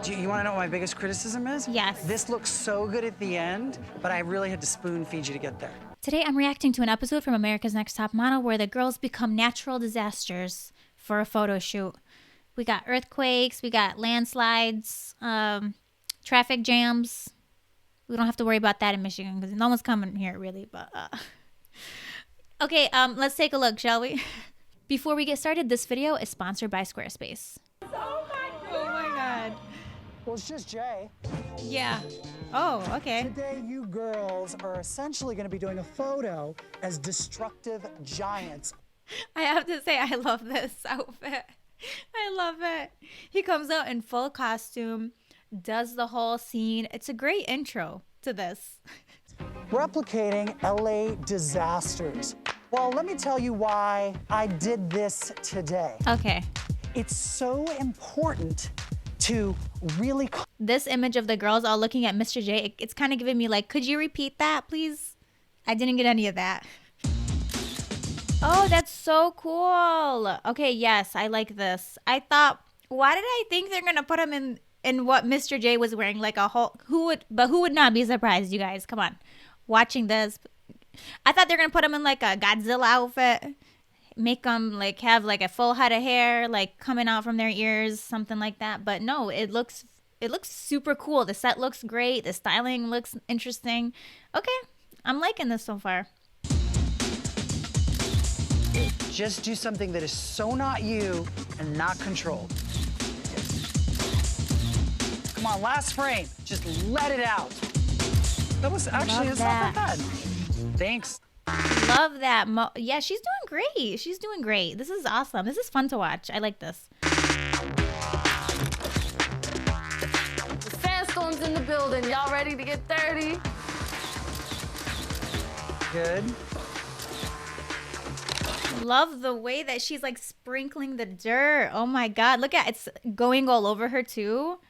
You want to know what my biggest criticism is? Yes. This looks so good at the end, but I really had to spoon feed you to get there. Today I'm reacting to an episode from America's Next Top Model where the girls become natural disasters for a photo shoot. We got earthquakes, we got landslides, traffic jams. We don't have to worry about that in Michigan because no one's coming here really, but okay, let's take a look, shall we? Before we get started, this video is sponsored by Squarespace. Oh my god. Well, it's just Jay. Yeah. Oh, okay. Today, you girls are essentially going to be doing a photo as destructive giants. I have to say, I love this outfit. I love it. He comes out in full costume, does the whole scene. It's a great intro to this. Replicating LA disasters. Well, let me tell you why I did this today. Okay. It's so important to really... This image of the girls all looking at Mr. J, it's kind of giving me like, could you repeat that, please? I didn't get any of that. Oh, that's so cool. Okay, yes, I like this. I thought, why did I think they're going to put him in what Mr. J was wearing? Like a whole... who would not be surprised, you guys? Come on. Watching this. I thought they were going to put him in like a Godzilla outfit. Make them like have like a full head of hair like coming out from their ears, something like that. But no, it looks super cool. The set looks great. The styling looks interesting. Okay, I'm liking this so far. Just do something that is so not you and not controlled. Come on, last frame. Just let it out. That was actually it's not that bad. Thanks. Love that. Yeah, she's doing great. She's doing great. This is awesome. This is fun to watch. I like this. The sandstorm's in the building. Y'all ready to get dirty? Good. Love the way that she's like sprinkling the dirt. Oh my God. Look at it's going all over her too.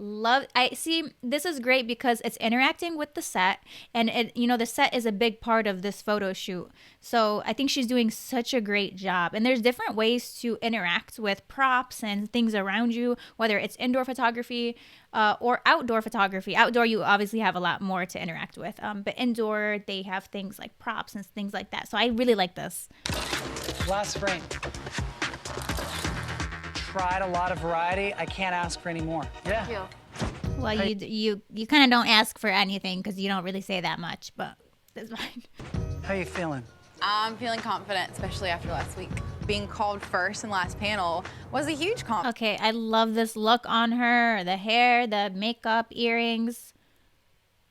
I see this is great because it's interacting with the set, and the set is a big part of this photo shoot. So I think she's doing such a great job. And there's different ways to interact with props and things around you, whether it's indoor photography or outdoor photography. Outdoor, you obviously have a lot more to interact with, but indoor they have things like props and things like that. So I really like this. Last frame. Tried a lot of variety. I can't ask for any more. Yeah. Thank you. Well, you kind of don't ask for anything because you don't really say that much, but that's fine. How you feeling? I'm feeling confident, especially after last week. Being called first and last panel was a huge compliment. Okay, I love this look on her. The hair, the makeup, earrings.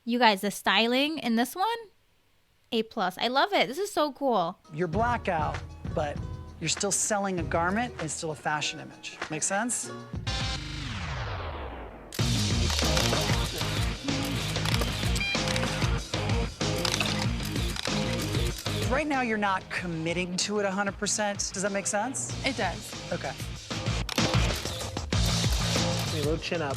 You guys, the styling in this one, A+. I love it. This is so cool. You're blackout, but you're still selling a garment. It's still a fashion image. Make sense? Right now, you're not committing to it 100%. Does that make sense? It does. Okay. A little chin up.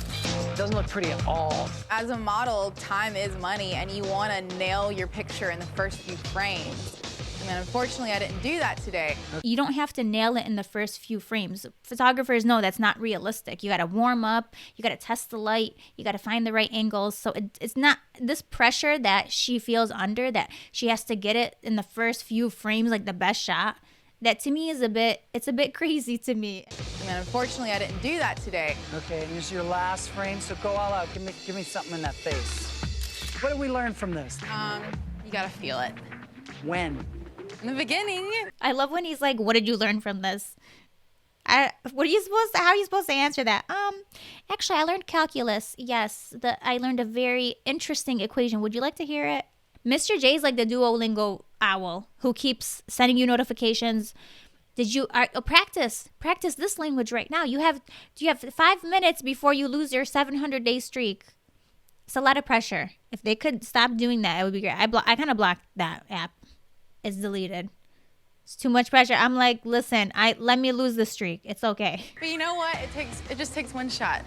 Doesn't look pretty at all. As a model, time is money, and you want to nail your picture in the first few frames. And unfortunately, I didn't do that today. You don't have to nail it in the first few frames. Photographers know that's not realistic. You got to warm up. You got to test the light. You got to find the right angles. So it's not this pressure that she feels under, that she has to get it in the first few frames, like the best shot. That to me is it's a bit crazy to me. And unfortunately, I didn't do that today. Okay, and here's your last frame, so go all out. Give me something in that face. What did we learn from this? You gotta feel it. When? In the beginning. I love when he's like, "What did you learn from this?" How are you supposed to answer that? Actually, I learned calculus. Yes, I learned a very interesting equation. Would you like to hear it? Mr. J's like the Duolingo owl who keeps sending you notifications. Did you practice this language right now? Do you have 5 minutes before you lose your 700-day streak? It's a lot of pressure. If they could stop doing that, it would be great. I kind of blocked that app. It's deleted. It's too much pressure. I'm like, listen, let me lose the streak. It's okay. But you know what? It just takes one shot.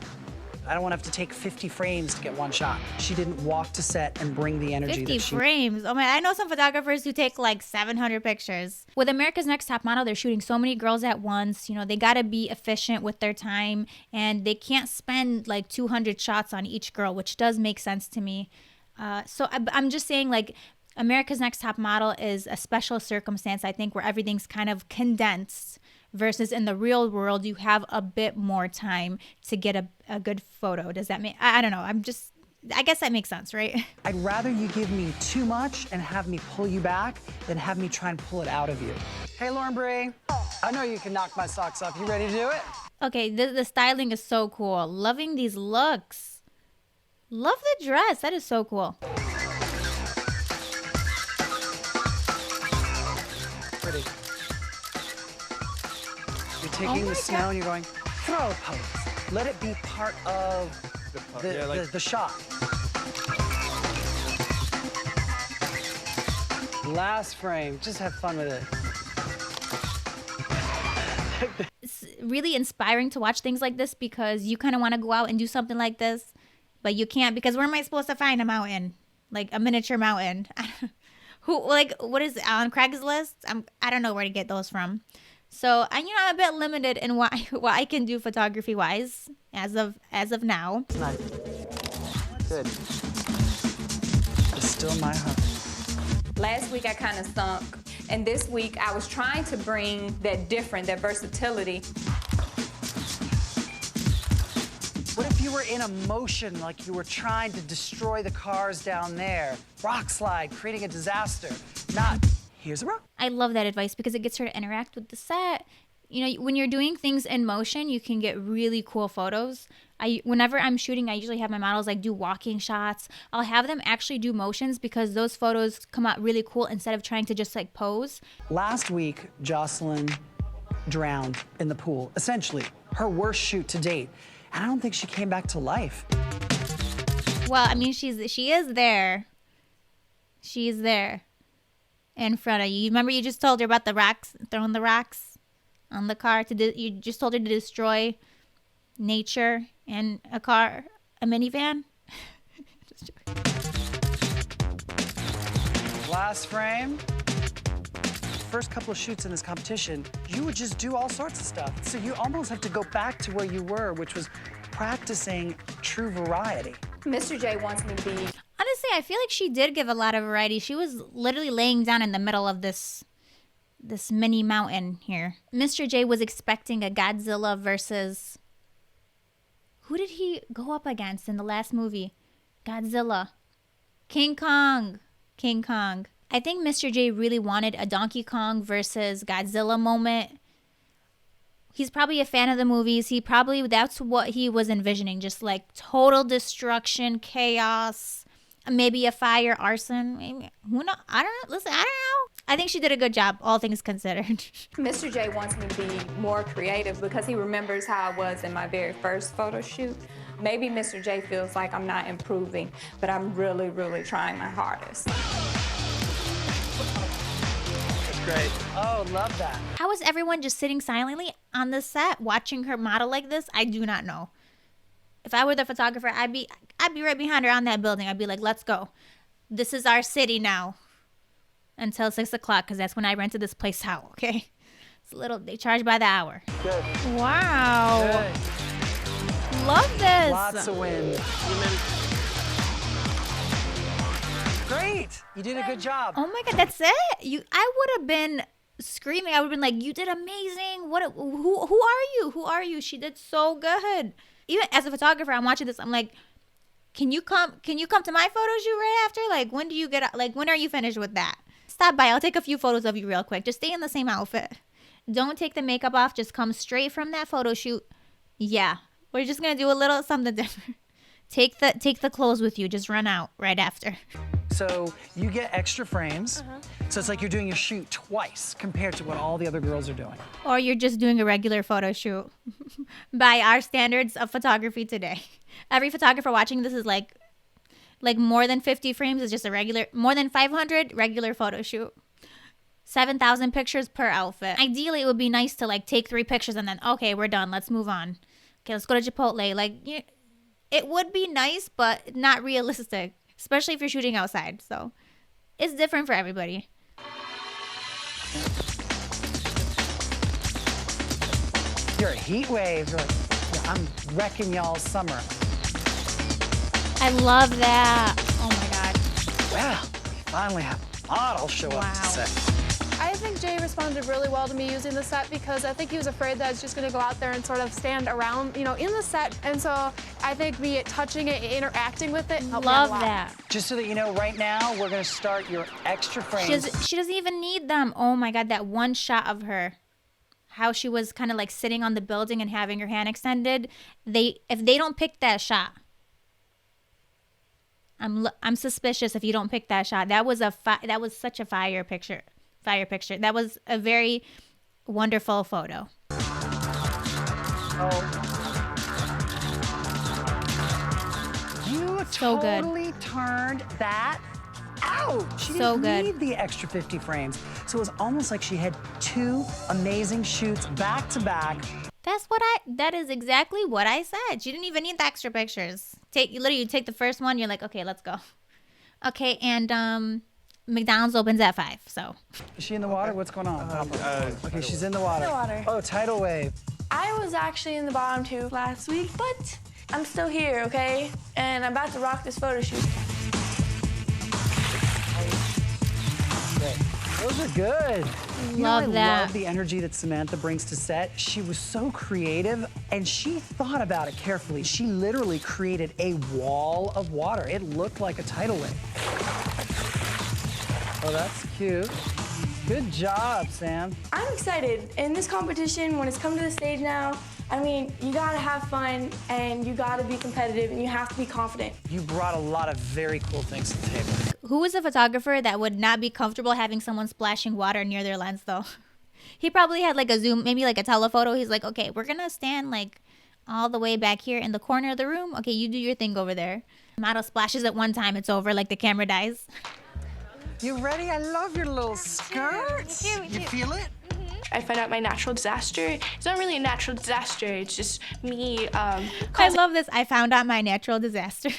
I don't want to have to take 50 frames to get one shot. She didn't walk to set and bring the energy 50 that she... frames. Oh my, I know some photographers who take like 700 pictures. With America's Next Top Model, they're shooting so many girls at once. You know, they got to be efficient with their time, and they can't spend like 200 shots on each girl, which does make sense to me. So I'm just saying, like, America's Next Top Model is a special circumstance, I think, where everything's kind of condensed versus in the real world, you have a bit more time to get a good photo. Does that make, I don't know. I guess that makes sense, right? I'd rather you give me too much and have me pull you back than have me try and pull it out of you. Hey, Lauren Brie, I know you can knock my socks off. You ready to do it? Okay, the styling is so cool. Loving these looks. Love the dress. That is so cool. Pretty. You're taking the snow and you're going, throw a pose. Let it be part of the shot. Last frame, just have fun with it. It's really inspiring to watch things like this because you kind of want to go out and do something like this, but you can't because where am I supposed to find a mountain? Like a miniature mountain? What is it, on Craigslist? I don't know where to get those from. So, I'm a bit limited in what I can do photography wise as of now. It's not good. It's still my heart. Last week I kind of sunk, and this week I was trying to bring that versatility. What if you were in a motion, like you were trying to destroy the cars down there? Rock slide, creating a disaster. Not, here's a rock. I love that advice because it gets her to interact with the set. You know, when you're doing things in motion, you can get really cool photos. Whenever I'm shooting, I usually have my models like do walking shots. I'll have them actually do motions because those photos come out really cool instead of trying to just like pose. Last week, Jocelyn drowned in the pool. Essentially, her worst shoot to date. And I don't think she came back to life. Well, I mean, she is there. She's there in front of you. You remember you just told her about the rocks, throwing the rocks on the car. You just told her to destroy nature and a minivan. Last frame. First couple of shoots in this competition, you would just do all sorts of stuff. So you almost have to go back to where you were, which was practicing true variety. Mr. J wants me to be... Honestly, I feel like she did give a lot of variety. She was literally laying down in the middle of this mini mountain here. Mr. J was expecting a Godzilla versus... Who did he go up against in the last movie? Godzilla. King Kong. King Kong. I think Mr. J really wanted a Donkey Kong versus Godzilla moment. He's probably a fan of the movies. That's what he was envisioning. Just like total destruction, chaos, maybe a fire, arson. Maybe, who knows? I don't know. Listen, I don't know. I think she did a good job, all things considered. Mr. J wants me to be more creative because he remembers how I was in my very first photo shoot. Maybe Mr. J feels like I'm not improving, but I'm really, really trying my hardest. Great. Oh, love that. How is everyone just sitting silently on the set watching her model like this? I do not know. If I were the photographer, I'd be right behind her on that building. I'd be like, let's go. This is our city now. Until 6 o'clock, because that's when I rented this place out, okay? They charge by the hour. Good. Wow. Good. Love this. Lots of wind. Great. You did a good job. Oh my God, that's it? I would have been screaming. I would have been like, you did amazing. Who are you? Who are you? She did so good. Even as a photographer, I'm watching this. I'm like, can you come to my photo shoot right after? Like, when do you when are you finished with that? Stop by. I'll take a few photos of you real quick. Just stay in the same outfit. Don't take the makeup off. Just come straight from that photo shoot. Yeah. We're just going to do a little something different. Take the clothes with you. Just run out right after. So you get extra frames. So it's like you're doing your shoot twice compared to what all the other girls are doing. Or you're just doing a regular photo shoot by our standards of photography today. Every photographer watching this is like more than 50 frames is just a regular, more than 500 regular photo shoot. 7,000 pictures per outfit. Ideally, it would be nice to take 3 pictures and then, okay, we're done. Let's move on. Okay, let's go to Chipotle. It would be nice, but not realistic, especially if you're shooting outside. So it's different for everybody. You're a heat wave. You're like, yeah, I'm wrecking y'all's summer. I love that. Oh my God. Well, we finally have a model show up to set. I think Jay responded really well to me using the set because I think he was afraid that I was just going to go out there and sort of stand around, you know, in the set. And so I think me touching it, interacting with it, helped me a Love lot. that. Just so that you know, right now, we're gonna start your extra frames. She doesn't even need them. Oh my God, that one shot of her, how she was kind of like sitting on the building and having her hand extended. If they don't pick that shot, I'm suspicious if you don't pick that shot. That was such a fire picture. That was a very wonderful photo. You So good. totally turned that out. She So didn't good. need the extra 50 frames. So it was almost like she had 2 amazing shoots back to back. That is exactly what I said. She didn't even need the extra pictures. You take the first one, you're like, okay, let's go. Okay, and McDonald's opens at 5, so. Is she in the water? What's going on? Okay, she's in the water. Oh, tidal wave. I was actually in the bottom tube last week, but I'm still here, okay? And I'm about to rock this photo shoot. Great. Those are good. Love I that. love the energy that Samantha brings to set. She was so creative, and she thought about it carefully. She literally created a wall of water. It looked like a tidal wave. Oh, that's cute. Good job, Sam. I'm excited. In this competition, when it's come to the stage now, I mean, you gotta have fun, and you gotta be competitive, and you have to be confident. You brought a lot of very cool things to the table. Who is a photographer that would not be comfortable having someone splashing water near their lens, though? He probably had like a zoom, maybe like a telephoto. He's like, okay, we're gonna stand like all the way back here in the corner of the room. Okay, you do your thing over there. Model splashes at one time, it's over, like the camera dies. You ready? I love your little skirt. You feel it? I find out my natural disaster. It's not really a natural disaster. It's just me. I love this. I found out my natural disaster.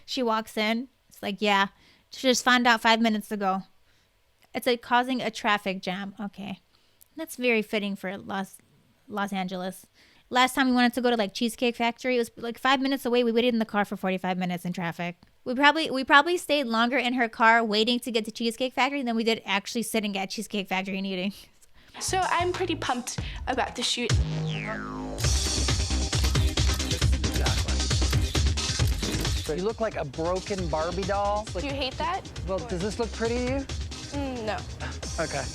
She walks in. It's like, yeah, she just found out 5 minutes ago. It's like causing a traffic jam. Okay, that's very fitting for Los Angeles. Last time we wanted to go to like Cheesecake Factory, it was like 5 minutes away. We waited in the car for 45 minutes in traffic. We probably stayed longer in her car waiting to get to Cheesecake Factory than we did actually sitting at Cheesecake Factory and eating. So I'm pretty pumped about the shoot. You look like a broken Barbie doll. Do you hate that? Well, does this look pretty to you? No. Okay.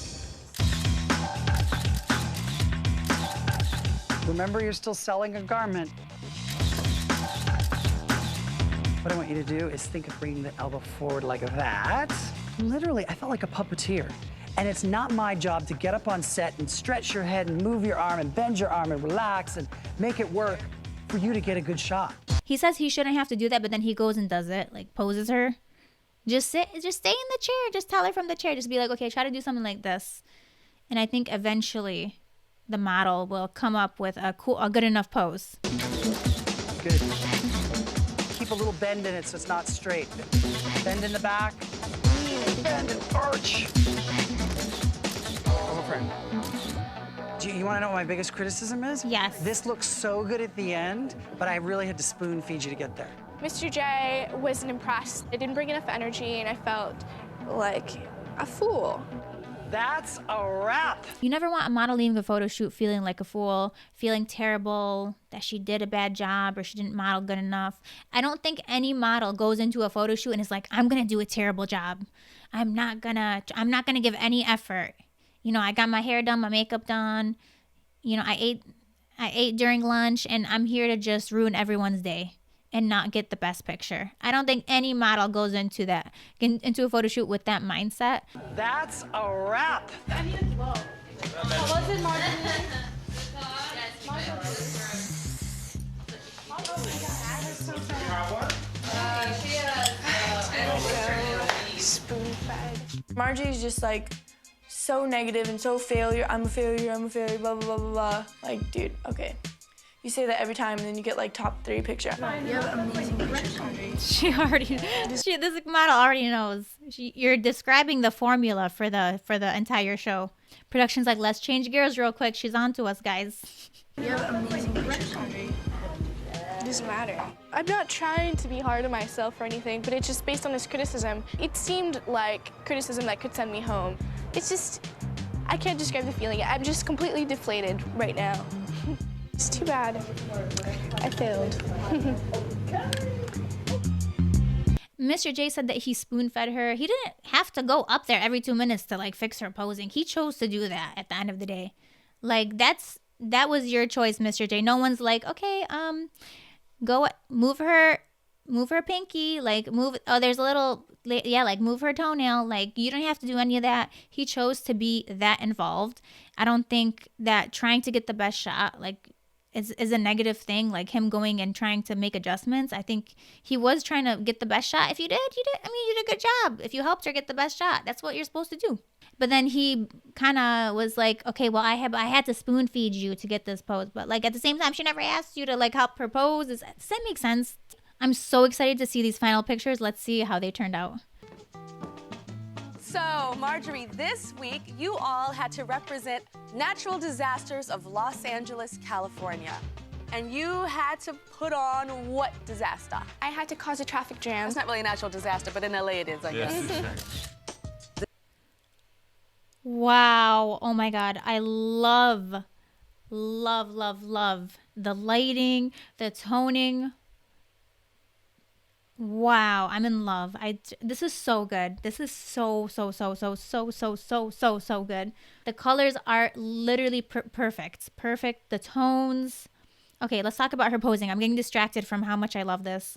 Remember, you're still selling a garment. What I want you to do is think of bringing the elbow forward like that. Literally, I felt like a puppeteer. And it's not my job to get up on set and stretch your head and move your arm and bend your arm and relax and make it work for you to get a good shot. He says he shouldn't have to do that, but then he goes and does it, like poses her. Just stay in the chair. Just tell her from the chair. Just be like, okay, try to do something like this. And I think eventually the model will come up with a good enough pose. Good. Keep a little bend in it so it's not straight. Bend in the back. Bend and arch. Over frame. You want to know what my biggest criticism is? Yes. This looks so good at the end, but I really had to spoon feed you to get there. Mr. J wasn't impressed. I didn't bring enough energy, and I felt like a fool. That's a wrap. You never want a model leaving a photo shoot feeling like a fool, feeling terrible, that she did a bad job or she didn't model good enough. I don't think any model goes into a photo shoot and is like, I'm gonna do a terrible job. I'm not gonna give any effort. You know, I got my hair done, my makeup done. You know, I ate during lunch, and I'm here to just ruin everyone's day and not get the best picture. I don't think any model goes into a photo shoot with that mindset. That's a wrap. I need a glow. Was it Martin? Spoon-fed. Margie's just like so negative and so failure. I'm a failure, blah, blah, blah, blah, blah. Like, dude, okay. You say that every time, and then you get like top 3 picture. She already, this model already knows. You're describing the formula for the entire show. Production's like, let's change gears real quick. She's on to us, guys. It doesn't matter. I'm not trying to be hard on myself or anything, but it's just based on this criticism. It seemed like criticism that could send me home. It's just, I can't describe the feeling. I'm just completely deflated right now. It's too bad. I failed. Mr. J said that he spoon-fed her. He didn't have to go up there every 2 minutes to like fix her posing. He chose to do that at the end of the day. Like that was your choice, Mr. J. No one's like, okay, go move her pinky, like move, oh, there's a little, yeah, like move her toenail. Like you don't have to do any of that. He chose to be that involved. I don't think that trying to get the best shot, like, is a negative thing, like him going and trying to make adjustments. I think he was trying to get the best shot. If you did, I mean, you did a good job. If you helped her get the best shot, that's what you're supposed to do. But then he kind of was like, okay, well, I had to spoon feed you to get this pose. But like at the same time, she never asked you to like help her pose. Does that make sense? I'm so excited to see these final pictures. Let's see how they turned out. So, Marjorie, this week you all had to represent natural disasters of Los Angeles, California. And you had to put on what disaster? I had to cause a traffic jam. It's not really a natural disaster, but in LA it is, I guess. Wow. Oh my God. I love the lighting, the toning. Wow, I'm in love. This is so good. This is so good. The colors are literally perfect. Perfect. The tones. Okay, let's talk about her posing. I'm getting distracted from how much I love this.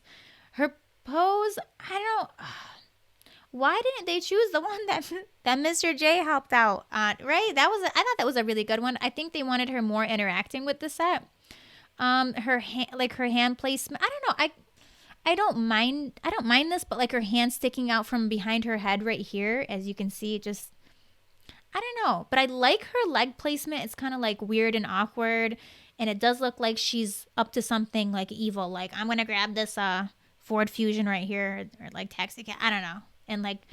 Her pose, I don't know. Why didn't they choose the one that Mr. J helped out on, right? I thought that was a really good one. I think they wanted her more interacting with the set. Her hand placement. I don't know. I don't mind this, but like her hand sticking out from behind her head right here, as you can see, just, I don't know. But I like her leg placement. It's kind of like weird and awkward. And it does look like she's up to something like evil. Like, I'm going to grab this Ford Fusion right here, or like taxi cab, I don't know, and like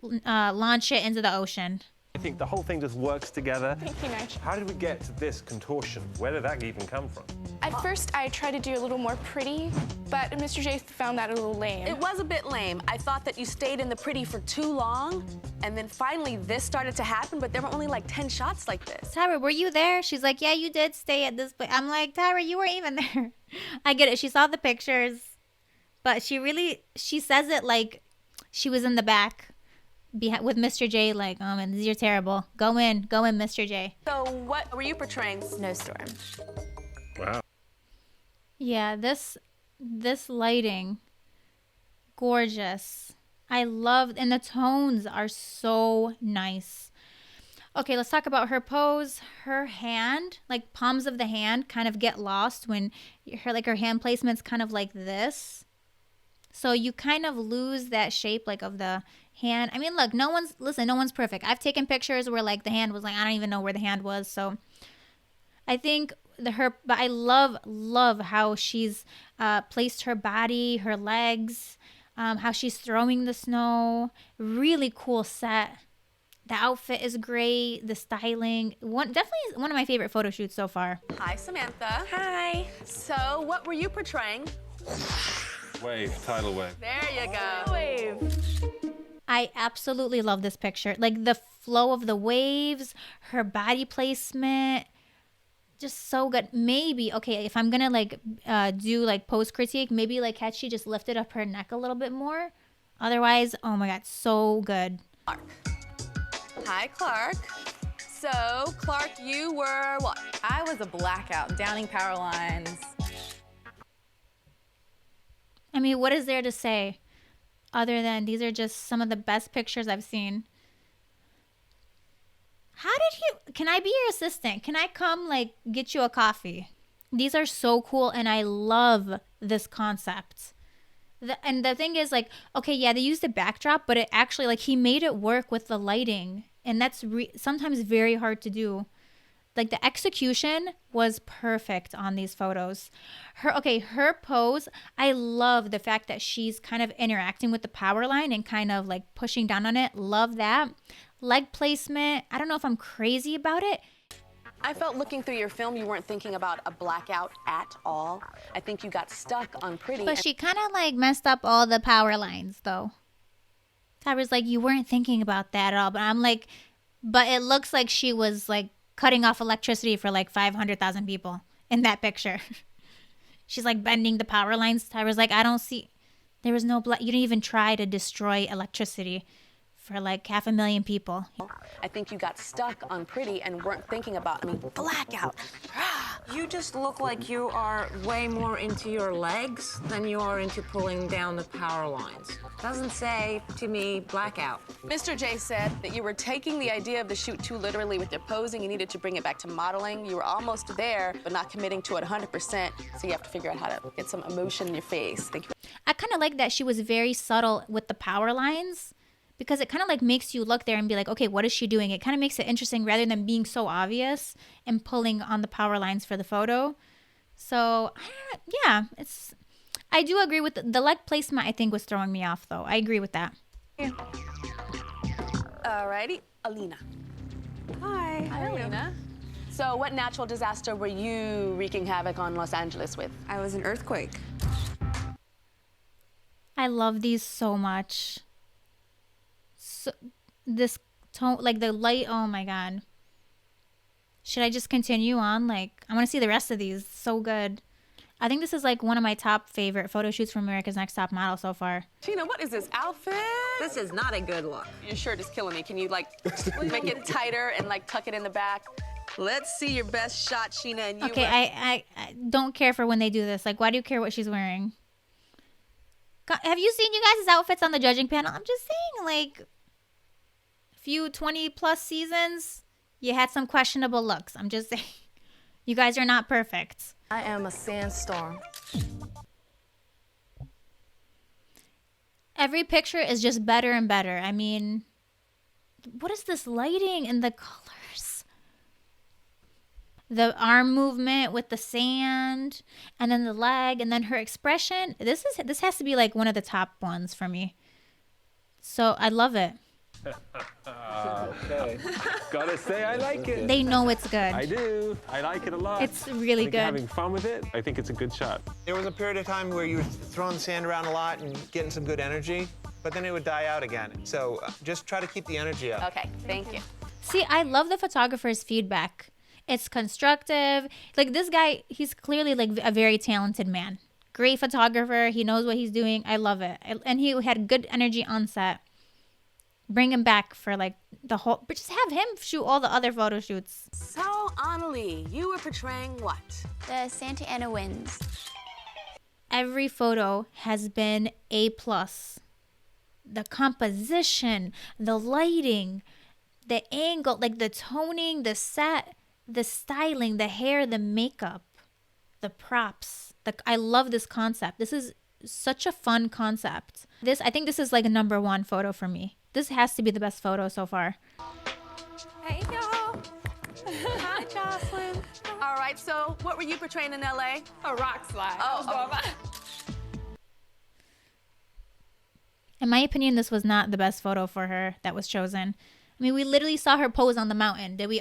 launch it into the ocean. I think the whole thing just works together. Thank you, Nige. How did we get to this contortion? Where did that even come from? At first, I tried to do a little more pretty, but Mr. J found that a little lame. It was a bit lame. I thought that you stayed in the pretty for too long, and then finally this started to happen, but there were only like 10 shots like this. Tyra, were you there? She's like, yeah, you did stay at this place. I'm like, Tyra, you weren't even there. I get it. She saw the pictures, but she says it like she was in the back with Mr. J, like, oh man, you're terrible. Go in, Mr. J. So what were you portraying? Snowstorm. Wow. Yeah, this lighting, gorgeous. I love, and the tones are so nice. Okay, let's talk about her pose. Her hand, like palms of the hand, kind of get lost when her hand placement's kind of like this. So you kind of lose that shape like of the hand. I mean, look, no one's perfect. I've taken pictures where like the hand was like, I don't even know where the hand was. So I think but I love how she's placed her body, her legs, how she's throwing the snow. Really cool set. The outfit is great. The styling, definitely one of my favorite photo shoots so far. Hi, Samantha. Hi. So what were you portraying? Wave, tidal wave. There you go. Wave. I absolutely love this picture. Like the flow of the waves, her body placement, just so good. Maybe, okay, if I'm gonna like do like pose critique, maybe like had she just lifted up her neck a little bit more. Otherwise, oh my God, so good. Clark. Hi, Clark. So, Clark, you were what? I was a blackout, downing power lines. I mean, what is there to say other than these are just some of the best pictures I've seen? Can I be your assistant? Can I come like get you a coffee? These are so cool and I love this concept. And the thing is like, okay, yeah, they used a backdrop, but it actually like he made it work with the lighting. And that's sometimes very hard to do. Like the execution was perfect on these photos. Her pose, I love the fact that she's kind of interacting with the power line and kind of like pushing down on it. Love that. Leg placement, I don't know if I'm crazy about it. I felt looking through your film, you weren't thinking about a blackout at all. I think you got stuck on pretty. But she kind of like messed up all the power lines though. Tyra's like, you weren't thinking about that at all. But I'm like, but it looks like she was like cutting off electricity for like 500,000 people in that picture. She's like bending the power lines. Tyra's like, I don't see, there was no, you didn't even try to destroy electricity for like 500,000 people. I think you got stuck on pretty and weren't thinking about, blackout. You just look like you are way more into your legs than you are into pulling down the power lines. Doesn't say to me blackout. Mr. J said that you were taking the idea of the shoot too literally with your posing. You needed to bring it back to modeling. You were almost there, but not committing to it 100%. So you have to figure out how to get some emotion in your face. I kind of like that she was very subtle with the power lines, because it kind of like makes you look there and be like, okay, what is she doing? It kind of makes it interesting rather than being so obvious and pulling on the power lines for the photo. So yeah, I do agree with the leg placement. I think was throwing me off though. I agree with that. Yeah. Alrighty, Alina. Hi. Hi, Alina. So what natural disaster were you wreaking havoc on Los Angeles with? I was an earthquake. I love these so much. So, this tone, like the light, oh my God. Should I just continue on? Like, I want to see the rest of these. So good. I think this is like one of my top favorite photo shoots from America's Next Top Model so far. Tina, what is this outfit? This is not a good look. Your shirt is killing me. Can you like make it tighter and like tuck it in the back? Let's see your best shot, Sheena. And you. Okay, I don't care for when they do this. Like, why do you care what she's wearing? Have you seen you guys' outfits on the judging panel? I'm just saying, like, few 20 plus seasons, you had some questionable looks. I'm just saying, you guys are not perfect. I am a sandstorm. Every picture is just better and better. I mean, what is this lighting and the colors? The arm movement with the sand, and then the leg, and then her expression. This has to be like one of the top ones for me. So I love it. Okay. Gotta say, I like it. They know it's good. I do. I like it a lot. It's really good. Having fun with it. I think it's a good shot. There was a period of time where you were throwing sand around a lot and getting some good energy, but then it would die out again. So just try to keep the energy up. Okay, thank you. See, I love the photographer's feedback. It's constructive. Like this guy, he's clearly like a very talented man. Great photographer. He knows what he's doing. I love it. And he had good energy on set. Bring him back for like the whole, but just have him shoot all the other photo shoots. So, Annalie, you were portraying what? The Santa Ana winds. Every photo has been A+. The composition, the lighting, the angle, like the toning, the set, the styling, the hair, the makeup, the props. I love this concept. This is such a fun concept. I think this is like a #1 photo for me. This has to be the best photo so far. Hey, y'all. Hi, Jocelyn. All right, so what were you portraying in L.A.? A rock slide. In my opinion, this was not the best photo for her that was chosen. I mean, we literally saw her pose on the mountain. Did we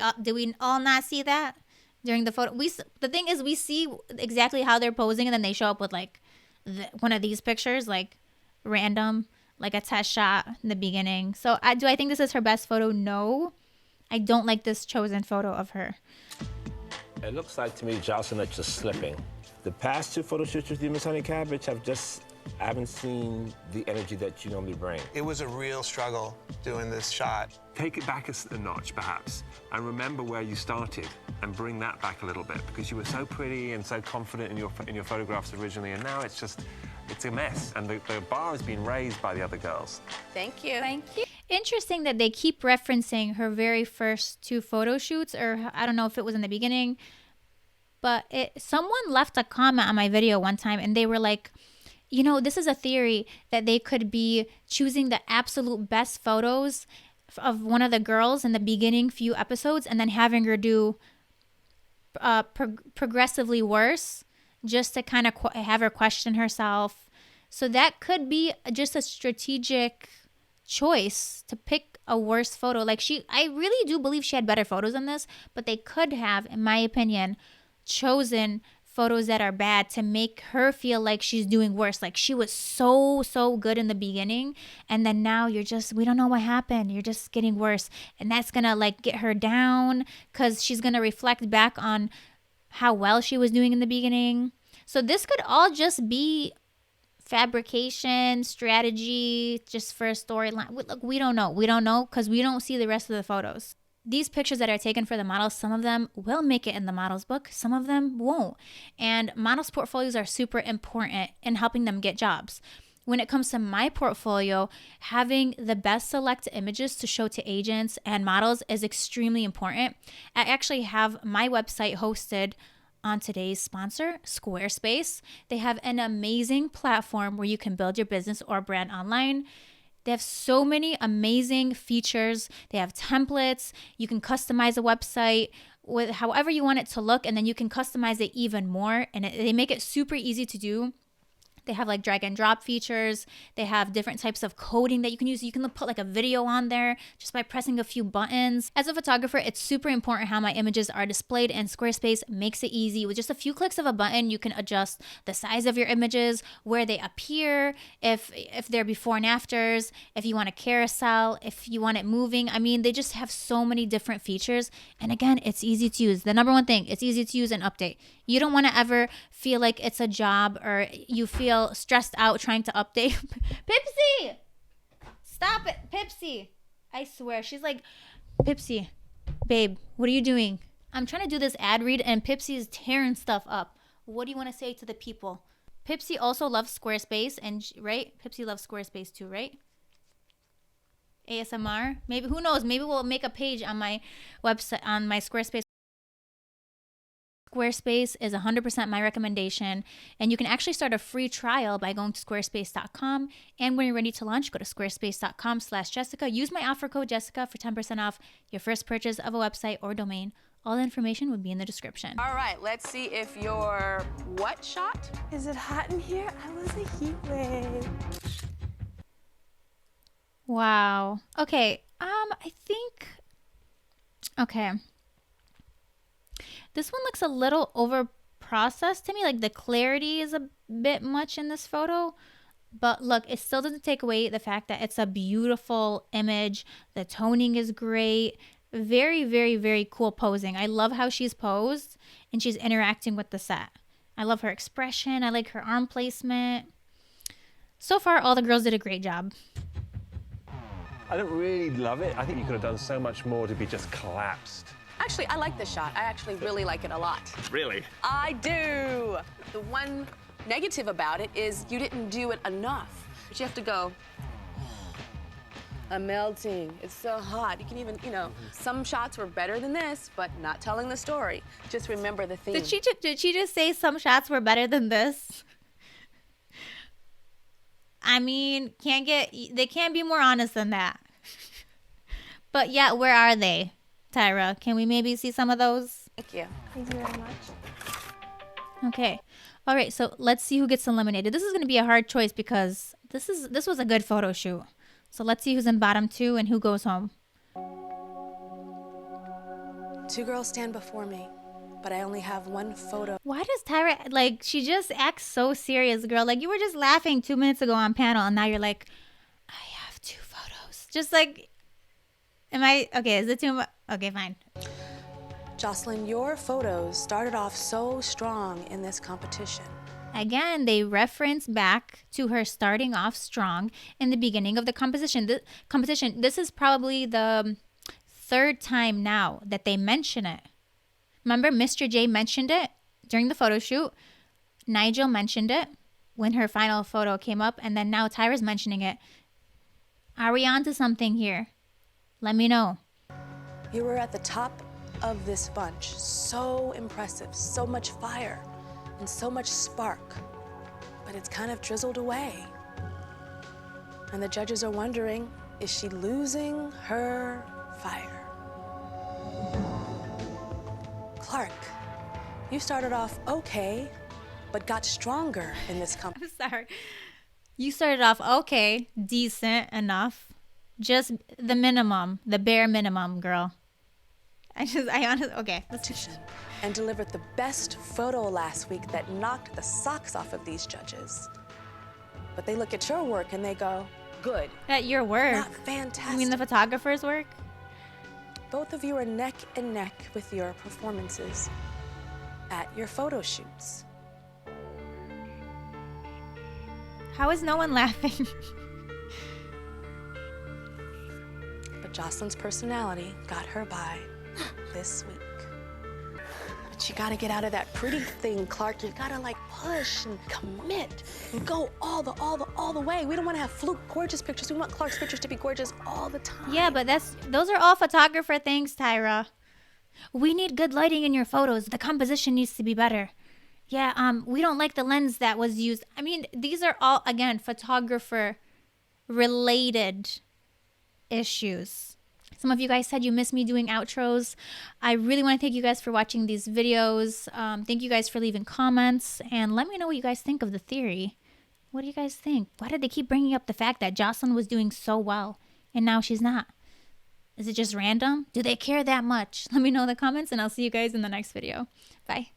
all not see that during the photo? The thing is, we see exactly how they're posing, and then they show up with like one of these pictures, like random, like a test shot in the beginning. So do I think this is her best photo? No. I don't like this chosen photo of her. It looks like to me, Jocelyn, that you're slipping. The past 2 photo shoots with you, Miss Honey Cabbage, I haven't seen the energy that you normally bring. It was a real struggle doing this shot. Take it back a notch, perhaps, and remember where you started and bring that back a little bit, because you were so pretty and so confident in your photographs originally, and now it's a mess, and the bar has been raised by the other girls. Thank you. Thank you. Interesting that they keep referencing her very first 2 photo shoots, or I don't know if it was in the beginning, but someone left a comment on my video one time, and they were like, you know, this is a theory that they could be choosing the absolute best photos of one of the girls in the beginning few episodes and then having her do progressively worse, just to kind of have her question herself. So that could be just a strategic choice to pick a worse photo. Like I really do believe she had better photos than this, but they could have, in my opinion, chosen photos that are bad to make her feel like she's doing worse. Like she was so good in the beginning, and then now we don't know what happened. You're just getting worse. And that's gonna like get her down, because she's gonna reflect back on how well she was doing in the beginning. So this could all just be fabrication, strategy, just for a storyline. Look, we don't know because we don't see the rest of the photos. These pictures that are taken for the models, some of them will make it in the model's book, some of them won't. And models' portfolios are super important in helping them get jobs. When it comes to my portfolio, having the best select images to show to agents and models is extremely important. I actually have my website hosted on today's sponsor, Squarespace. They have an amazing platform where you can build your business or brand online. They have so many amazing features. They have templates. You can customize a website with however you want it to look, and then you can customize it even more. And they make it super easy to do. They have like drag and drop features. They have different types of coding that you can use. You can put like a video on there just by pressing a few buttons. As a photographer, it's super important how my images are displayed, and Squarespace makes it easy. With just a few clicks of a button, you can adjust the size of your images, where they appear, if they're before and afters, if you want a carousel, if you want it moving. I mean, they just have so many different features. And again, it's easy to use. The number one thing, it's easy to use and update. You don't want to ever feel like it's a job or you feel stressed out trying to update. Pipsy! Stop it, Pipsy. I swear, she's like, Pipsy, babe, what are you doing? I'm trying to do this ad read and Pipsy is tearing stuff up. What do you want to say to the people? Pipsy also loves Squarespace, and right? Pipsy loves Squarespace too, right? ASMR? Maybe, who knows? Maybe we'll make a page on my website, on my Squarespace. Squarespace is 100% my recommendation, and you can actually start a free trial by going to squarespace.com. And when you're ready to launch, go to squarespace.com/Jessica. Use my offer code Jessica for 10% off your first purchase of a website or domain. All the information would be in the description. All right, let's see if your what shot? Is it hot in here? I was a heat wave. Wow. Okay. I think. Okay. This one looks a little over processed to me. Like the clarity is a bit much in this photo. But look, it still doesn't take away the fact that it's a beautiful image. The toning is great. Very, very, very cool posing. I love how she's posed and she's interacting with the set. I love her expression. I like her arm placement. So far, all the girls did a great job. I don't really love it. I think you could have done so much more to be just collapsed. Actually, I like this shot. I actually really like it a lot. Really? I do. The one negative about it is you didn't do it enough. But you have to go, I'm melting. It's so hot. You can even, some shots were better than this, but not telling the story. Just remember the theme. Did she just say some shots were better than this? I mean, they can't be more honest than that. But yeah, where are they? Tyra, can we maybe see some of those? Thank you. Thank you very much. Okay. All right, so let's see who gets eliminated. This is going to be a hard choice because this was a good photo shoot. So let's see who's in bottom two and who goes home. Two girls stand before me, but I only have one photo. Why does Tyra, like, she just acts so serious, girl. Like, you were just laughing 2 minutes ago on panel, and now you're like, I have 2 photos. Just like, okay, is it too much? Okay, fine. Jocelyn, your photos started off so strong in this competition. Again, they reference back to her starting off strong in the beginning of the competition. This is probably the 3rd time now that they mention it. Remember, Mr. J mentioned it during the photo shoot. Nigel mentioned it when her final photo came up, and then now Tyra's mentioning it. Are we on to something here? Let me know. You were at the top of this bunch. So impressive, so much fire, and so much spark. But it's kind of drizzled away. And the judges are wondering, is she losing her fire? Clark, You started off okay, but got stronger in this company. I'm sorry. You started off okay, decent enough. Just the minimum, the bare minimum, girl. I honestly, okay. And delivered the best photo last week that knocked the socks off of these judges. But they look at your work and they go, good. At your work? Not fantastic. You mean the photographer's work? Both of you are neck and neck with your performances at your photo shoots. How is no one laughing? But Jocelyn's personality got her by this week. But you gotta get out of that pretty thing, Clark. You gotta like push and commit and go all the way. We don't wanna have fluke gorgeous pictures. We want Clark's pictures to be gorgeous all the time. Yeah, but those are all photographer things, Tyra. We need good lighting in your photos. The composition needs to be better. Yeah, we don't like the lens that was used. I mean, these are all, again, photographer related issues. Some of you guys said you miss me doing outros. I really want to thank you guys for watching these videos. Thank you guys for leaving comments. And let me know what you guys think of the theory. What do you guys think? Why did they keep bringing up the fact that Jocelyn was doing so well and now she's not? Is it just random? Do they care that much? Let me know in the comments and I'll see you guys in the next video. Bye.